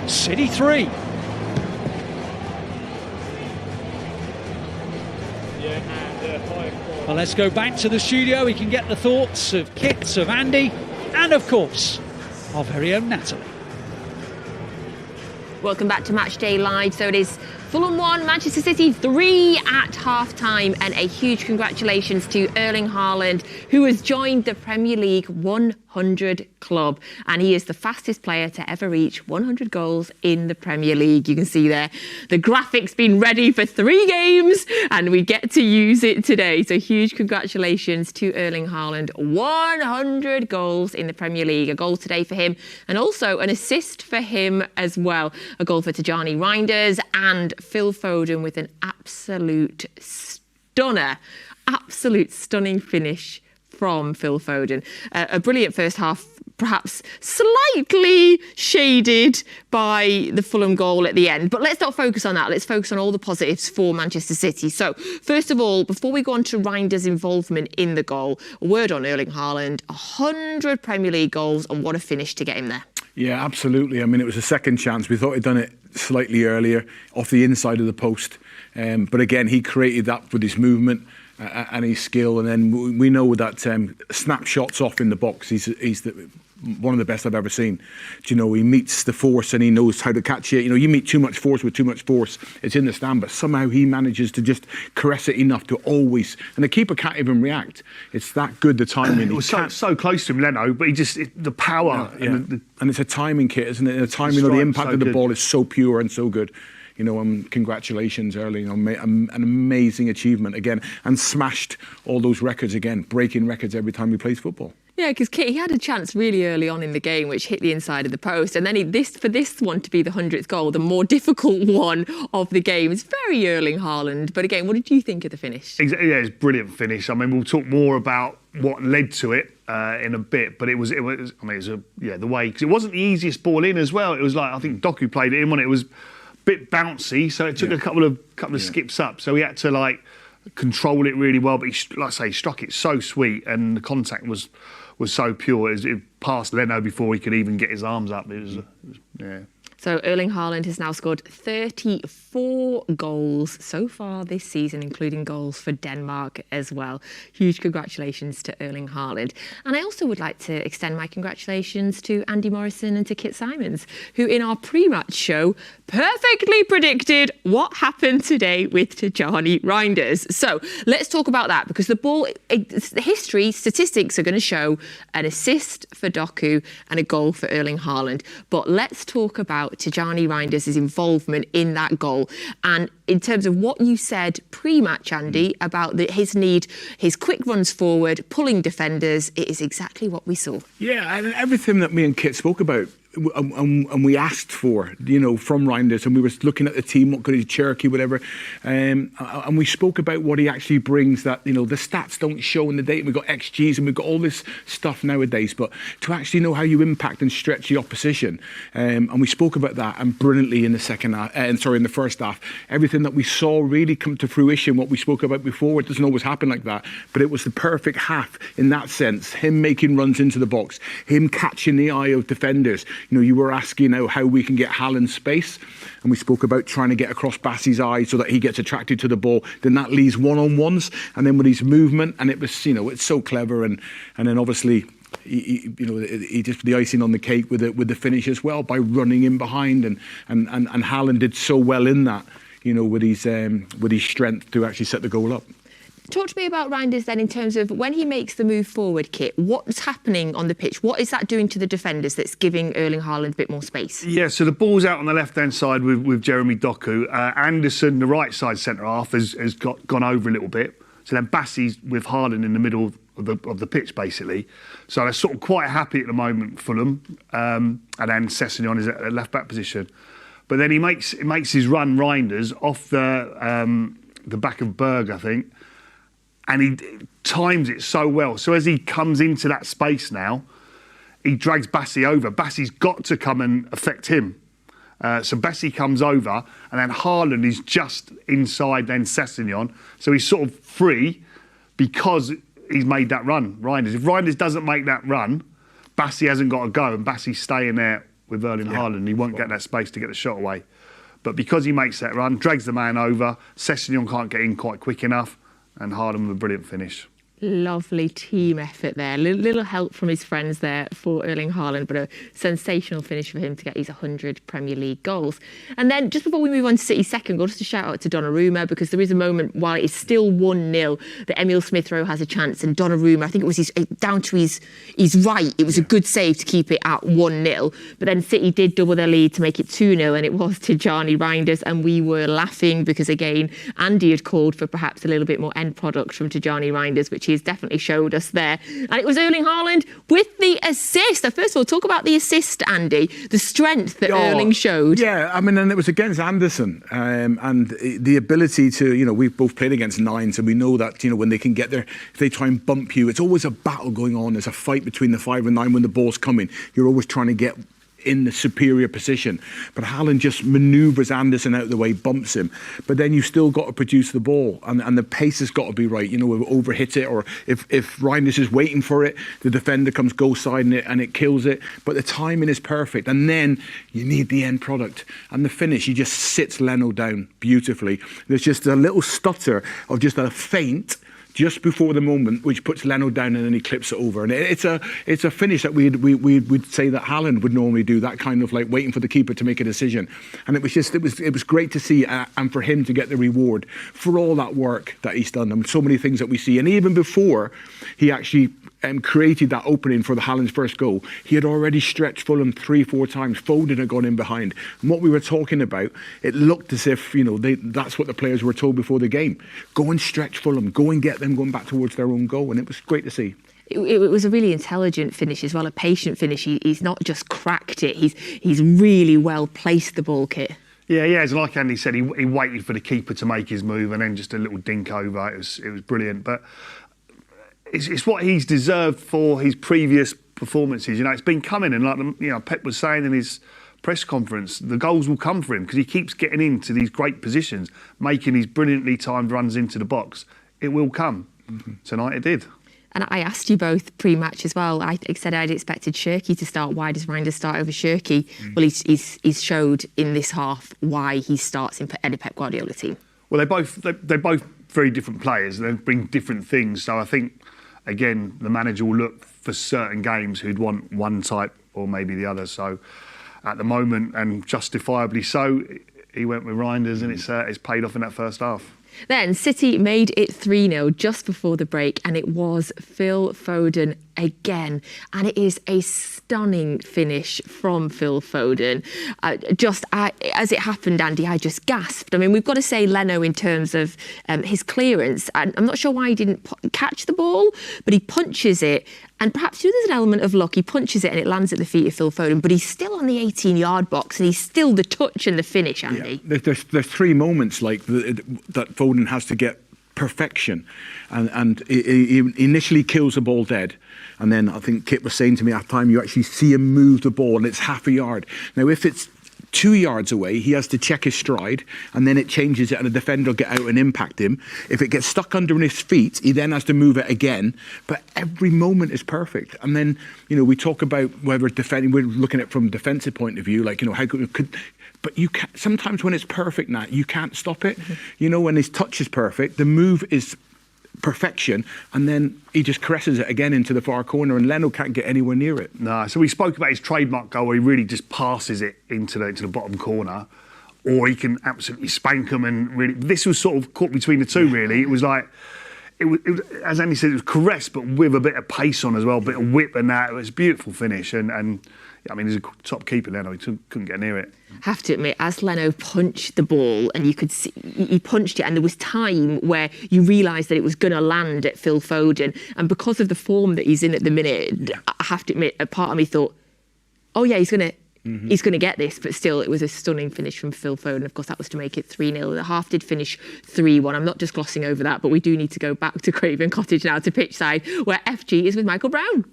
City 3. Well, let's go back to the studio. We can get the thoughts of Kit, of Andy, and of course, our very own Natalie. Welcome back to Matchday Live. So it is Fulham 1, Manchester City 3 at half-time, and a huge congratulations to Erling Haaland, who has joined the Premier League 100 club, and he is the fastest player to ever reach 100 goals in the Premier League. You can see there the graphics been ready for 3 games, and we get to use it today. So huge congratulations to Erling Haaland. 100 goals in the Premier League. A goal today for him, and also an assist for him as well. A goal for Tijjani, Reijnders, and Phil Foden with an absolute stunning finish from Phil Foden. A brilliant first half, perhaps slightly shaded by the Fulham goal at the end. But let's not focus on that. Let's focus on all the positives for Manchester City. So, first of all, before we go on to Reijnders' involvement in the goal, a word on Erling Haaland. 100 Premier League goals, and what a finish to get him there. Yeah, absolutely. I mean, it was a second chance. We thought he'd done it slightly earlier, off the inside of the post. But again, he created that with his movement and his skill. And then we know that snapshots off in the box, he's one of the best I've ever seen. Do you know, he meets the force and he knows how to catch it. You know, you meet too much force with too much force, it's in the stand, but somehow he manages to just caress it enough to always, and the keeper can't even react. It's that good, the timing. It was so close to him, Leno, but the power. Yeah. And it's a timing kit, isn't it? The timing of the impact of the ball is so pure and so good. You know, congratulations, Erling, on an amazing achievement again, and smashed all those records again, breaking records every time he plays football. Yeah, because Kit, he had a chance really early on in the game, which hit the inside of the post. And then for this one to be the 100th goal, the more difficult one of the game, it's very Erling Haaland. But again, what did you think of the finish? Yeah, it's a brilliant finish. I mean, we'll talk more about what led to it in a bit, but the way, because it wasn't the easiest ball in as well. It was like, I think Doku played it in when it was a bit bouncy, so it took a couple of skips up. So he had to control it really well, but he, like I say, struck it so sweet, and the contact was so pure. It passed Leno before he could even get his arms up. It was yeah. So Erling Haaland has now scored 34 goals so far this season, including goals for Denmark as well. Huge congratulations to Erling Haaland. And I also would like to extend my congratulations to Andy Morrison and to Kit Symons, who in our pre-match show perfectly predicted what happened today with Tijjani Reijnders. So let's talk about that, because the ball, history, statistics are going to show an assist for Doku and a goal for Erling Haaland. But let's talk about Tijjani Reijnders' involvement in that goal. And in terms of what you said pre-match, Andy, about his need, his quick runs forward, pulling defenders, it is exactly what we saw. Yeah, and everything that me and Kit spoke about, and we asked for, you know, from Reijnders, and we were looking at the team, what could he, Cherokee, whatever, and we spoke about what he actually brings, that, you know, the stats don't show in the data. We've got XGs and we've got all this stuff nowadays, but to actually know how you impact and stretch the opposition, and we spoke about that, and brilliantly in the in the first half, everything that we saw really come to fruition. What we spoke about before, it doesn't always happen like that, but it was the perfect half in that sense. Him making runs into the box, him catching the eye of defenders. You know, you were asking how we can get Haaland space, and we spoke about trying to get across Bassey's eye so that he gets attracted to the ball. Then that leaves one-on-ones, and then with his movement, and it was, you know, it's so clever, and then obviously, he just the icing on the cake with the finish as well, by running in behind, and Haaland did so well in that, you know, with his strength to actually set the goal up. Talk to me about Reijnders then, in terms of when he makes the move forward, Kit. What's happening on the pitch? What is that doing to the defenders that's giving Erling Haaland a bit more space? Yeah, so the ball's out on the left-hand side with Jeremy Doku. Anderson, the right side centre-half, has gone over a little bit. So then Bassey's with Haaland in the middle of the pitch, basically. So they're sort of quite happy at the moment, Fulham. And then Sessegnon is at a left-back position. But then he makes his run, Reijnders, off the back of Berg, I think. And he times it so well. So as he comes into that space now, he drags Bassey over. Bassey's got to come and affect him. So Bassey comes over, and then Haaland is just inside then Sessegnon. So he's sort of free because he's made that run, Reijnders. If Reijnders doesn't make that run, Bassey hasn't got to go, and Bassey's staying there with Erling Haaland. He won't get that space to get the shot away. But because he makes that run, drags the man over, Sessegnon can't get in quite quick enough, and Haaland with a brilliant finish. Lovely team effort there. Little help from his friends there for Erling Haaland, but a sensational finish for him to get his 100 Premier League goals. And then just before we move on to City's second goal, just a shout out to Donnarumma, because there is a moment while it's still 1-0 that Emile Smith-Rowe has a chance, and Donnarumma, I think it was down to his right, it was a good save to keep it at 1-0. But then City did double their lead to make it 2-0, and it was Tijjani Reijnders, and we were laughing because, again, Andy had called for perhaps a little bit more end product from Tijjani Reijnders, which he's definitely showed us there. And it was Erling Haaland with the assist. Now, first of all, talk about the assist, Andy, the strength that Erling showed. Yeah, I mean, and it was against Anderson, and the ability to, we've both played against nines, and we know that, when they can get there, if they try and bump you, it's always a battle going on. There's a fight between the 5 and 9 when the ball's coming. You're always trying to get in the superior position, but Haaland just manoeuvres Anderson out of the way, bumps him, but then you've still got to produce the ball, and the pace has got to be right, overhit it, or if Reijnders is waiting for it, the defender comes goal siding it and it kills it, but the timing is perfect, and then you need the end product, and the finish, he just sits Leno down beautifully. There's just a little stutter of just a feint just before the moment, which puts Leno down, and then he clips it over. And it's a finish that we'd say that Haaland would normally do, that kind of like waiting for the keeper to make a decision. And it was great to see, and for him to get the reward for all that work that he's done, and so many things that we see. And even before he actually created that opening for the Haaland's first goal, he had already stretched Fulham 3-4 times. Foden had gone in behind. And what we were talking about, it looked as if, that's what the players were told before the game. Go and stretch Fulham, go and get them going back towards their own goal. And it was great to see. It was a really intelligent finish as well, a patient finish. He's not just cracked it, he's really well placed the ball, Kit. Yeah, as like Andy said, he waited for the keeper to make his move and then just a little dink over. It was brilliant. But it's what he's deserved for his previous performances. It's been coming, and like Pep was saying in his press conference, the goals will come for him because he keeps getting into these great positions, making these brilliantly timed runs into the box. It will come. Tonight it did. And I asked you both pre-match as well. I said I'd expected Shirky to start. Why does Reijnders start over Shirky? Well, he's showed in this half why he starts in any Pep Guardiola team. Well, they're both very different players. They bring different things. So I think, again, the manager will look for certain games who'd want one type or maybe the other. So at the moment, and justifiably so, he went with Reijnders, and it's paid off in that first half. Then City made it 3-0 just before the break, and it was Phil Foden again. And it is a stunning finish from Phil Foden. As it happened, Andy, I just gasped. I mean, we've got to say Leno in terms of his clearance. I'm not sure why he didn't catch the ball, but he punches it. And perhaps there's an element of luck. He punches it and it lands at the feet of Phil Foden, but he's still on the 18-yard box, and he's still the touch and the finish, Andy. Yeah. There's 3 moments like that Foden has to get perfection, and he initially kills the ball dead, and then I think Kit was saying to me at the time, you actually see him move the ball, and it's half a yard. Now, if it's 2 yards away, he has to check his stride, and then it changes it, and the defender will get out and impact him. If it gets stuck under his feet, he then has to move it again. But every moment is perfect. And then, we talk about whether defending, we're looking at it from a defensive point of view, like, how could. But you can't, sometimes when it's perfect, Nat, you can't stop it. When his touch is perfect, the move is perfection, and then he just caresses it again into the far corner, and Leno can't get anywhere near it. No, so we spoke about his trademark goal where he really just passes it into the bottom corner, or he can absolutely spank them, and really, this was sort of caught between the two, really. It was like, it was, as Andy said, it was caressed, but with a bit of pace on as well, a bit of whip and that. It was a beautiful finish, and I mean, he's a top keeper, Leno. He couldn't get near it. Have to admit, as Leno punched the ball, and you could see he punched it, and there was time where you realised that it was going to land at Phil Foden, and because of the form that he's in at the minute, I have to admit, a part of me thought, oh yeah, he's going to get this, but still, it was a stunning finish from Phil Foden. Of course, that was to make it 3-0. The half did finish 3-1. I'm not just glossing over that, but we do need to go back to Craven Cottage now, to Pitchside, where FG is with Michael Brown.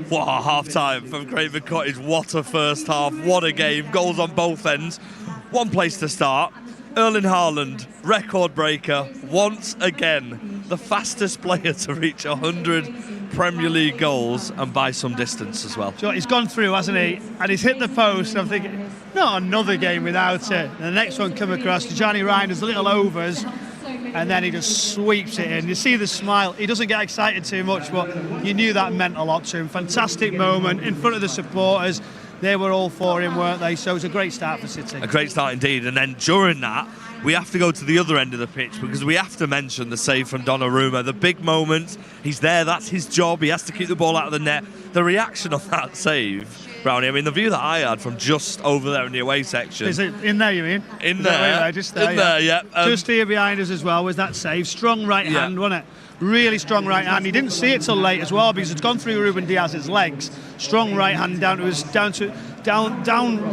What a half-time from Craven Cottage. What a first half. What a game. Goals on both ends. One place to start. Erling Haaland, record breaker, once again. The fastest player to reach 100 Premier League goals, and by some distance as well. He's gone through, hasn't he? And he's hit the post. I'm thinking, not another game without it. And the next one come across, Tijjani Reijnders, little overs, and then he just sweeps it in. You see the smile. He doesn't get excited too much, but you knew that meant a lot to him. Fantastic moment in front of the supporters. They were all for him, weren't they? So it was a great start for City. A great start indeed. And then during that, we have to go to the other end of the pitch because we have to mention the save from Donnarumma. The big moment, he's there, that's his job. He has to keep the ball out of the net. The reaction of that save, Brownie, I mean, the view that I had from just over there in the away section. Is it in there, you mean? In there. Just there, in there, yeah. Just here behind us as well was that save. Strong right hand, wasn't it? Really strong right hand. He didn't see it till late as well because it's gone through Ruben Diaz's legs. Strong right hand down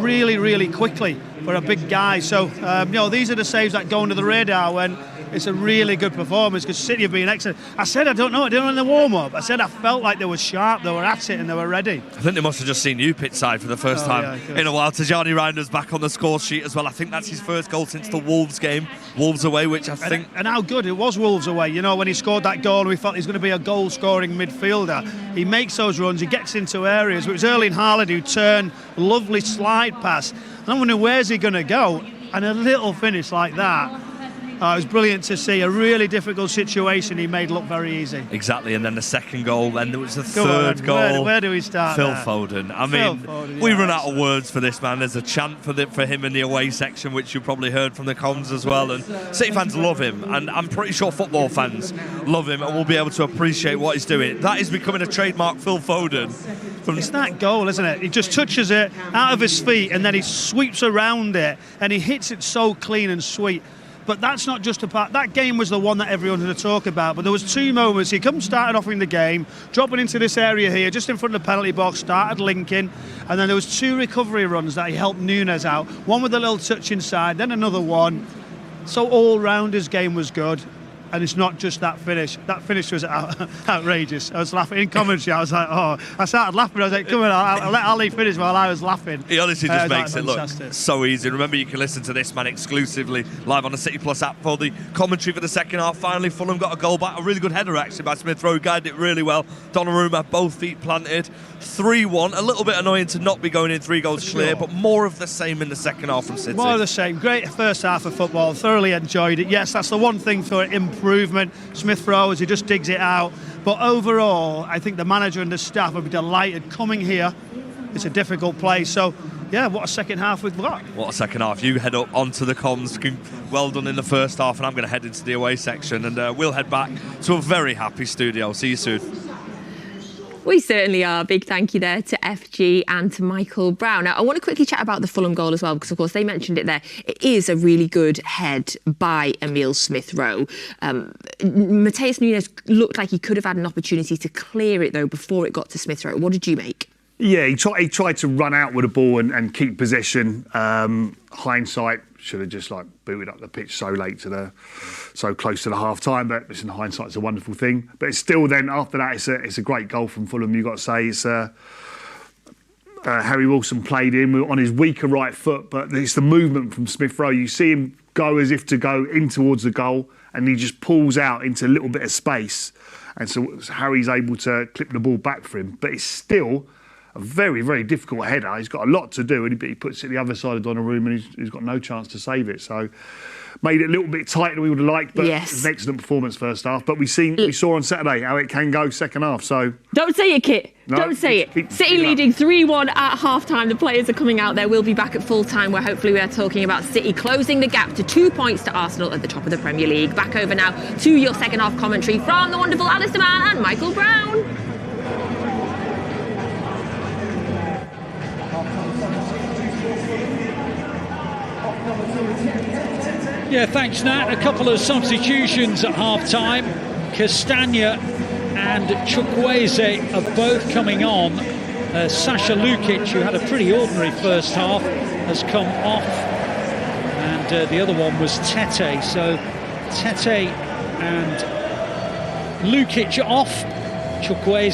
really, really quickly for a big guy. So these are the saves that go under the radar when it's a really good performance because City have been excellent. I said I didn't know in the warm-up. I said I felt like they were sharp, they were at it and they were ready. I think they must have just seen you Pitchside for the first time in a while. Tijjani Reijnders back on the score sheet as well. I think that's his first goal since the Wolves game. Wolves away, which I think... And how good it was Wolves away. You know, when he scored that goal, we thought he was going to be a goal-scoring midfielder. He makes those runs, he gets into areas. It was Erling Haaland who turned, lovely slide pass. And I'm wondering, where's he going to go? And a little finish like that. It was brilliant to see. A really difficult situation he made look very easy. Exactly, and then the second goal, then there was the third goal. Where do we start? Phil Foden. I mean, we run out of words for this man. There's a chant for him in the away section, which you probably heard from the comms as well. And City fans love him, and I'm pretty sure football fans love him and will be able to appreciate what he's doing. That is becoming a trademark Phil Foden. It's that goal, isn't it? He just touches it out of his feet and then he sweeps around it and he hits it so clean and sweet. But that's not just a part. That game was the one that everyone had to talk about. But there was two moments. He started off in the game, dropping into this area here, just in front of the penalty box, started linking. And then there was two recovery runs that he helped Nunes out. One with a little touch inside, then another one. So all round his game was good. And it's not just that finish. That finish was outrageous. I was laughing in commentary. I was like, I started laughing. I was like, come on, I'll let Ali finish while I was laughing. He honestly just makes it look so easy. Remember, you can listen to this man exclusively live on the City Plus app for the commentary for the second half. Finally, Fulham got a goal back. A really good header, actually, by Smith Rowe. Guided it really well. Donnarumma, both feet planted. 3-1. A little bit annoying to not be going in 3 goals clear, but more of the same in the second half from City. More of the same. Great first half of football. Thoroughly enjoyed it. Yes, that's the one thing for improvement. Smith Rowe, as he just digs it out. But overall, I think the manager and the staff will be delighted coming here. It's a difficult place. So, yeah, what a second half we've got. What a second half. You head up onto the comms. Well done in the first half, and I'm going to head into the away section, and we'll head back to a very happy studio. See you soon. We certainly are. Big thank you there to FG and to Michael Brown. Now, I want to quickly chat about the Fulham goal as well, because, of course, they mentioned it there. It is a really good head by Emile Smith-Rowe. Matheus Nunes looked like he could have had an opportunity to clear it, though, before it got to Smith-Rowe. What did you make? Yeah, he tried to run out with the ball and keep possession. Hindsight, should have just booted up the pitch so close to the half time. But listen, hindsight's a wonderful thing. But it's still then after that, it's a great goal from Fulham. You've got to say it's Harry Wilson played in on his weaker right foot, but it's the movement from Smith Rowe. You see him go as if to go in towards the goal, and he just pulls out into a little bit of space, and so Harry's able to clip the ball back for him. But it's still a very, very difficult header. He's got a lot to do, and he puts it the other side of Donnarumma, and he's got no chance to save it. So made it a little bit tighter than we would have liked, but yes, it was an excellent performance first half. But we saw on Saturday how it can go second half. So don't say it, Kit. No, don't say it. City leading 3-1 at half-time. The players are coming out there. We'll be back at full-time, where hopefully we are talking about City closing the gap to 2 points to Arsenal at the top of the Premier League. Back over now to your second half commentary from the wonderful Alistair Mann and Michael Brown. Yeah, thanks, Nat. A couple of substitutions at half-time. Castagna and Chukwueze are both coming on. Sasha Lukic, who had a pretty ordinary first half, has come off. And the other one was Tete. So Tete and Lukic off. Chukwueze